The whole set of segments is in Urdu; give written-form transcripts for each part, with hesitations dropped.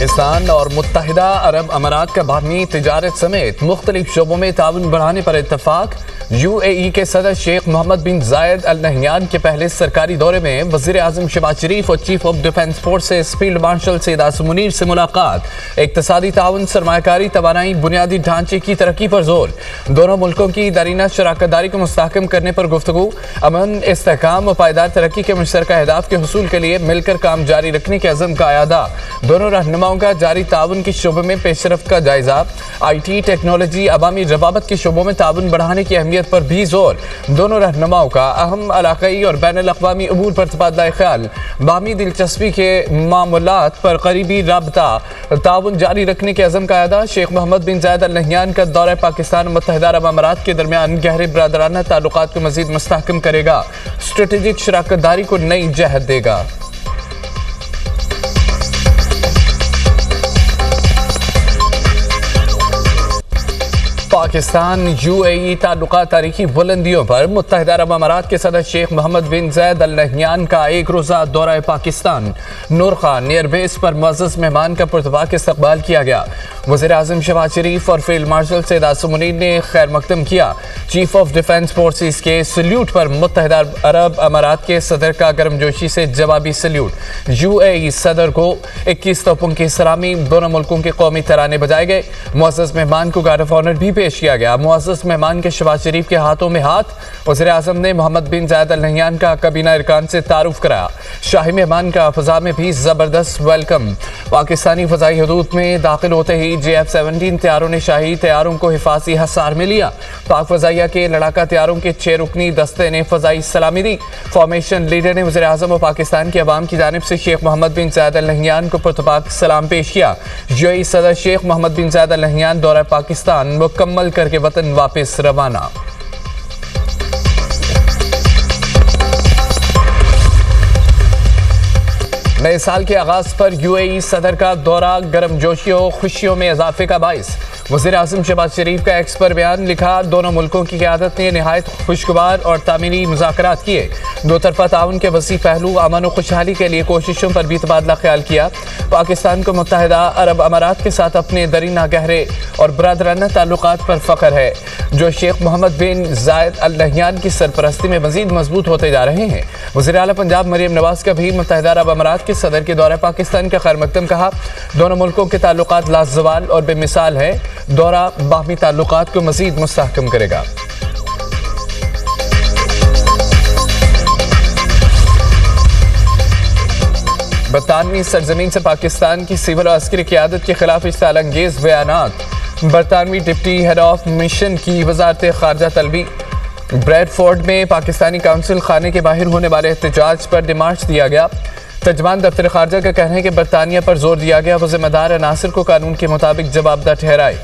پاکستان اور متحدہ عرب امارات کا باہمی تجارت سمیت مختلف شعبوں میں تعاون بڑھانے پر اتفاق۔ یو اے ای کے صدر شیخ محمد بن زائد ال نہیان کے پہلے سرکاری دورے میں وزیر اعظم شہباز شریف اور chief of defence forces field marshal Syed Asim Munir سے ملاقات۔ اقتصادی تعاون، سرمایہ کاری، توانائی، بنیادی ڈھانچے کی ترقی پر زور۔ دونوں ملکوں کی دیرینہ شراکت داری کو مستحکم کرنے پر گفتگو۔ امن، استحکام اور پائیدار ترقی کے مشترکہ اہداف کے حصول کے لیے مل کر کام جاری رکھنے کے عزم کا اعادہ۔ دونوں رہنماؤں کا جاری تعاون کے شعبے میں پیش رفت کا جائزہ۔ آئی ٹی، ٹیکنالوجی، عوامی روابط کے شعبوں میں تعاون بڑھانے کی اہمیت پر بھی زور۔ دونوں رہنماؤں کا اہم علاقائی اور بین الاقوامی امور پر تبادلہ خیال۔ باہمی دلچسپی کے معاملات پر قریبی رابطہ تعاون جاری رکھنے کے عزم کا اعادہ۔ شیخ محمد بن زائد ال نہیان کا دورہ پاکستان اور متحدہ عرب امارات کے درمیان گہرے برادرانہ تعلقات کو مزید مستحکم کرے گا، اسٹریٹجک شراکت داری کو نئی جہت دے گا۔ پاکستان یو اے ای تعلقات تاریخی بلندیوں پر۔ متحدہ عرب امارات کے صدر شیخ محمد بن زائد ال نہیان کا ایک روزہ دورہ پاکستان۔ نور خان ایئر بیس پر معزز مہمان کا پرتپاک استقبال کیا گیا۔ وزیر اعظم شہباز شریف اور فیلڈ مارشل سید عاصم منیر نے خیر مقدم کیا۔ چیف آف ڈیفنس فورسز کے سلیوٹ پر متحدہ عرب امارات کے صدر کا گرمجوشی سے جوابی سلیوٹ۔ یو اے ای صدر کو 21 توپوں کی سلامی، دونوں ملکوں کے قومی ترانے بجائے گئے۔ معزز مہمان کو گارڈ آف آنر بھی پیش کیا گیا۔ معزز مہمان کے شہباز شریف کے ہاتھوں میں ہاتھ۔ وزیر اعظم نے محمد بن زائد ال نہیان کا کابینہ ارکان سے تعارف کرایا۔ شاہی مہمان کا فضا میں بھی زبردست ویلکم۔ پاکستانی فضائی حدود میں داخل ہوتے ہی JF-17 طیاروں نے شاہی طیاروں کو حفاظتی حصار میں لیا۔ پاک فضائیہ کے لڑاکا طیاروں کے 6 رکنی دستے نے فضائی سلامی دی۔ فارمیشن لیڈر نے وزیر اعظم اور پاکستان کے عوام کی جانب سے شیخ محمد بن زائد ال نہیان کو پرتپاک سلام پیش کیا۔ یو اے ای صدر شیخ محمد بن زائد ال نہیان دورہ پاکستان مکمل کر کے وطن واپس روانہ۔ نئے سال کے آغاز پر یو اے ای صدر کا دورہ گرمجوشی و خوشیوں میں اضافے کا باعث۔ وزیر اعظم شہباز شریف کا ایکس پر بیان، لکھا دونوں ملکوں کی قیادت نے نہایت خوشگوار اور تعمیری مذاکرات کیے۔ دو طرفہ تعاون کے وسیع پہلو، امن و خوشحالی کے لیے کوششوں پر بھی تبادلہ خیال کیا۔ پاکستان کو متحدہ عرب امارات کے ساتھ اپنے دیرینہ گہرے اور برادرانہ تعلقات پر فخر ہے، جو شیخ محمد بن زائد ال نہیان کی سرپرستی میں مزید مضبوط ہوتے جا رہے ہیں۔ وزیر اعلیٰ پنجاب مریم نواز کا بھی متحدہ عرب امارات کے صدر کے دورہ پاکستان کا خیر مقدم کہا۔ دونوں ملکوں کے تعلقات لازوال اور بے مثال ہیں۔ دورہ باہمی تعلقات کو مزید مستحکم کرے گا۔ برطانوی سرزمین سے پاکستان کی سول و عسکری قیادت کے خلاف اشتعال انگیز بیانات۔ برطانوی ڈپٹی ہیڈ آف مشن کی وزارت خارجہ طلبی۔ بریڈ فورڈ میں پاکستانی کونسل خانے کے باہر ہونے والے احتجاج پر ڈیمارچ دیا گیا۔ ترجمان دفتر خارجہ کا کہنا ہے کہ برطانیہ پر زور دیا گیا وہ ذمہ دار عناصر کو قانون کے مطابق جوابدہ ٹھہرائے۔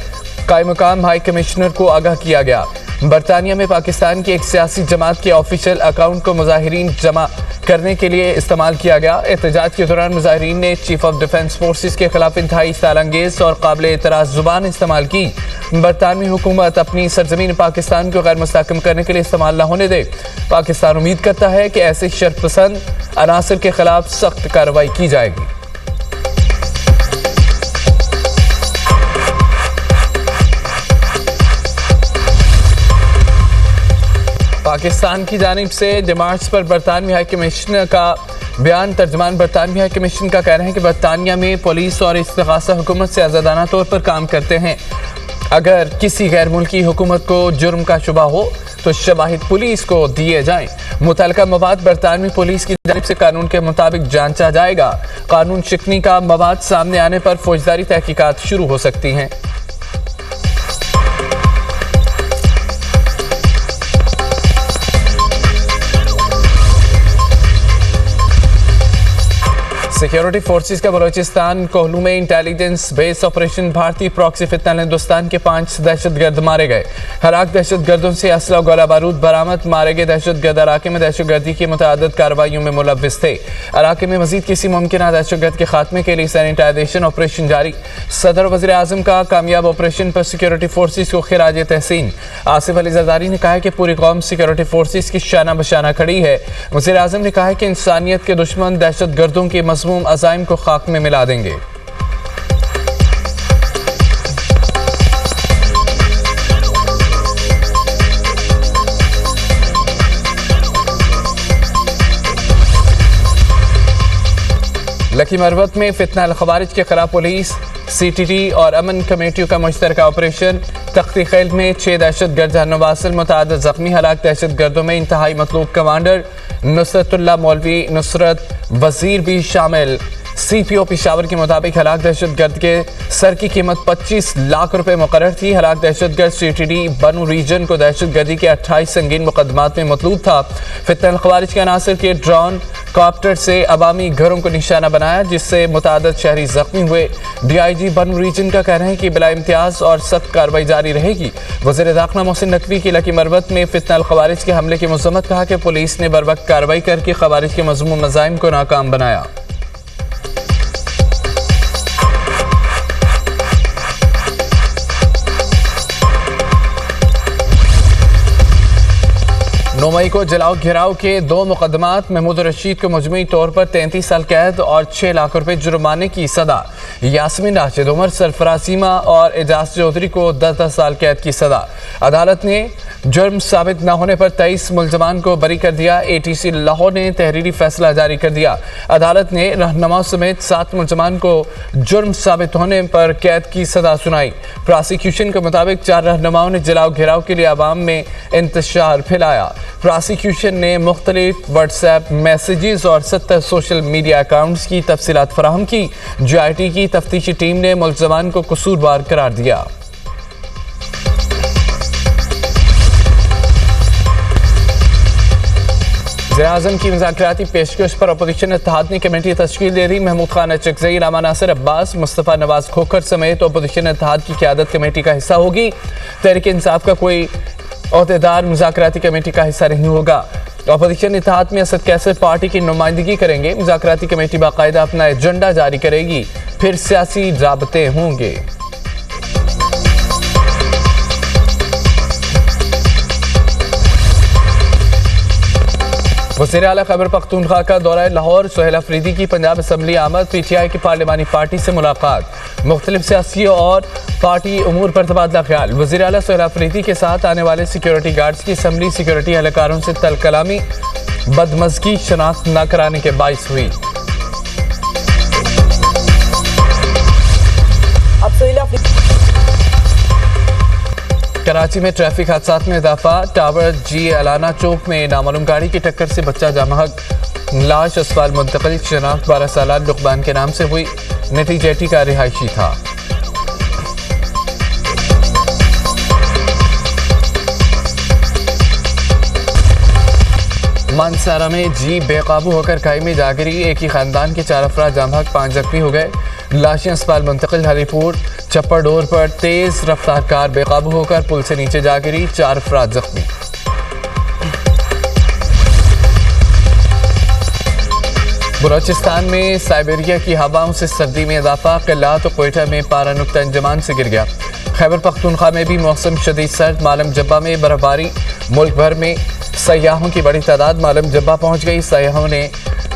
قائم مقام ہائی کمشنر کو آگاہ کیا گیا۔ برطانیہ میں پاکستان کی ایک سیاسی جماعت کے آفیشیل اکاؤنٹ کو مظاہرین جمع کرنے کے لیے استعمال کیا گیا۔ احتجاج کے دوران مظاہرین نے چیف آف ڈیفنس فورسز کے خلاف انتہائی اشتعال انگیز اور قابل اعتراض زبان استعمال کی۔ برطانوی حکومت اپنی سرزمین پاکستان کو غیر مستحکم کرنے کے لیے استعمال نہ ہونے دے۔ پاکستان امید کرتا ہے کہ ایسے شرط پسند عناصر کے خلاف سخت کارروائی کی جائے گی۔ پاکستان کی جانب سے ڈیمارچ پر برطانوی ہائی کمشنر کا بیان۔ ترجمان برطانوی ہائی کمیشن کا کہنا ہے کہ برطانیہ میں پولیس اور استغاثہ حکومت سے آزادانہ طور پر کام کرتے ہیں۔ اگر کسی غیر ملکی حکومت کو جرم کا شبہ ہو تو شواہد پولیس کو دیے جائیں۔ متعلقہ مواد برطانوی پولیس کی جانب سے قانون کے مطابق جانچا جائے گا۔ قانون شکنی کا مواد سامنے آنے پر فوجداری تحقیقات شروع ہو سکتی ہیں۔ سیکیورٹی فورسز کا بلوچستان کوہلو میں انٹیلیجنس بیس آپریشن بھارتی پراکسی فتنہ ہندوستان کے 5 دہشت گرد مارے گئے۔ ہلاک دہشت گردوں سے اسلحہ و گولہ بارود برآمد۔ مارے گئے دہشت گرد علاقے میں دہشت گردی کی متعدد کارروائیوں میں ملوث تھے۔ علاقے میں مزید کسی ممکنہ دہشت گرد کے خاتمے کے لیے سینیٹائزیشن آپریشن جاری۔ صدر وزیر اعظم کا کامیاب آپریشن پر سیکیورٹی فورسز کو خراج تحسین۔ آصف علی زرداری نے کہا ہے کہ پوری قوم سیکیورٹی فورسز کی شانہ بشانہ کھڑی ہے۔ وزیر اعظم نے کہا ہے کہ انسانیت کے دشمن دہشت گردوں کے مذموم عزائم کو خاک میں ملا دیں گے۔ لکی مروت میں فتنہ الخوارج کے خلاف پولیس سی ٹی ٹی اور امن کمیٹیوں کا مشترکہ آپریشن تختی خیل میں 6 دہشت گرد نواصل متعدد زخمی ہلاک دہشت گردوں میں انتہائی مطلوب کمانڈر نصرت اللہ مولوی نصرت وزیر بھی شامل سی پی او پشاور کے مطابق ہلاک دہشت گرد کے سر کی قیمت 25 لاکھ روپے مقرر تھی ہلاک دہشت گرد سی ٹی ڈی بنو ریجن کو دہشت گردی کے 28 سنگین مقدمات میں مطلوب تھا فتنہ الخوارج کے عناصر کے ڈرون کاپٹر سے عوامی گھروں کو نشانہ بنایا جس سے متعدد شہری زخمی ہوئے ڈی آئی جی بنو ریجن کا کہنا ہے کہ بلا امتیاز اور سخت کارروائی جاری رہے گی وزیر داخلہ محسن نقوی کی لکی مروت میں فتنہ الخوارج کے حملے کی مذمت کہا کہ پولیس نے بروقت کارروائی کر کے خوارج کے مذموم مزاحم کو ناکام بنایا نومئی کو جلاؤ گھراؤ کے 2 مقدمات محمود رشید کو مجموعی طور پر 33 سال قید اور 6 لاکھ روپے جرمانے کی سزا یاسمین راشد عمر سرفراز سیما اور اعجاز چودھری کو 10 سال قید کی سزا عدالت نے جرم ثابت نہ ہونے پر 23 ملزمان کو بری کر دیا اے ٹی سی لاہور نے تحریری فیصلہ جاری کر دیا عدالت نے رہنما سمیت 7 ملزمان کو جرم ثابت ہونے پر قید کی سزا سنائی پراسیکیوشن کے مطابق 4 رہنماؤں نے جلاؤ گھراؤ کے لیے عوام میں انتشار پھیلایا پراسیکیوشن نے مختلف واٹس ایپ میسیجز اور 70 سوشل میڈیا اکاؤنٹس کی تفصیلات فراہم کی جی آئی ٹی کی تفتیشی ٹیم نے ملزمان کو قصوروار قرار دیا وزیراعظم کی مذاکراتی پیشکش پر اپوزیشن اتحاد نے کمیٹی تشکیل دے دی محمود خان اچکزئی علامہ ناصر عباس مصطفیٰ نواز کھوکھر سمیت اپوزیشن اتحاد کی قیادت کمیٹی کا حصہ ہوگی تحریک انصاف کا کوئی عہدیدار مذاکراتی کمیٹی کا حصہ نہیں ہوگا اپوزیشن اتحاد میں اسد کیسر پارٹی کی نمائندگی کریں گے مذاکراتی کمیٹی باقاعدہ اپنا ایجنڈا جاری کرے گی پھر سیاسی رابطے ہوں گے وزیر اعلیٰ خیبر پختونخوا کا دورہ لاہور سہیل افریدی کی پنجاب اسمبلی آمد پی ٹی آئی کی پارلیمانی پارٹی سے ملاقات مختلف سیاسی اور پارٹی امور پر تبادلہ خیال وزیر اعلیٰ سہیل افریدی کے ساتھ آنے والے سیکیورٹی گارڈز کی اسمبلی سیکیورٹی اہلکاروں سے تل کلامی بدمزگی شناخت نہ کرانے کے باعث ہوئی کراچی میں ٹریفک حادثات میں اضافہ ٹاور جی الانا چوک میں نامعلوم گاڑی کی ٹکر سے بچہ جاں بحق لاش اسپتال منتقل شناخت 12 سالہ لقمان کے نام سے ہوئی نٹی جیٹی کا رہائشی تھا مانسارا میں جی بے قابو ہو کر کھائی میں جا گری ایک ہی خاندان کے 4 افراد جاں بحق 5 زخمی ہو گئے لاشیں اسپتال منتقل ہری پور چپر ڈور پر تیز رفتار کار بے قابو ہو کر پل سے نیچے جا گری 4 افراد زخمی بلوچستان میں سائبیریا کی ہواؤں سے سردی میں اضافہ قلات و کوئٹہ میں پارا نقطہ انجمان سے گر گیا خیبر پختونخوا میں بھی موسم شدید سرد معلم جبہ میں برف باری ملک بھر میں سیاحوں کی بڑی تعداد معلم جبہ پہنچ گئی سیاحوں نے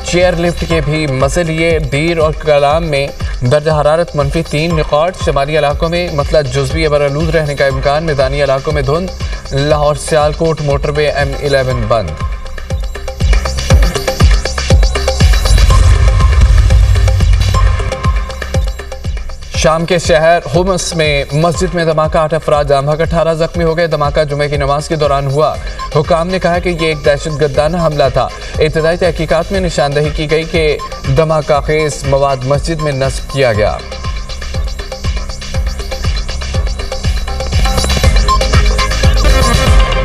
چیئر لفٹ کے بھی مزے لیے بیر اور کلام میں درجہ حرارت -3 ریکارڈ شمالی علاقوں میں مطلع جزوی برآلود رہنے کا امکان میدانی علاقوں میں دھند لاہور سیالکوٹ موٹر وے M11 بند شام کے شہر ہومس میں مسجد میں دھماکہ 8 افراد جاں بحق 18 زخمی ہو گئے دھماکہ جمعے کی نماز کے دوران ہوا حکام نے کہا کہ یہ ایک دہشت گردانہ حملہ تھا ابتدائی تحقیقات میں نشاندہی کی گئی کہ دھماکہ خیز مواد مسجد میں نصب کیا گیا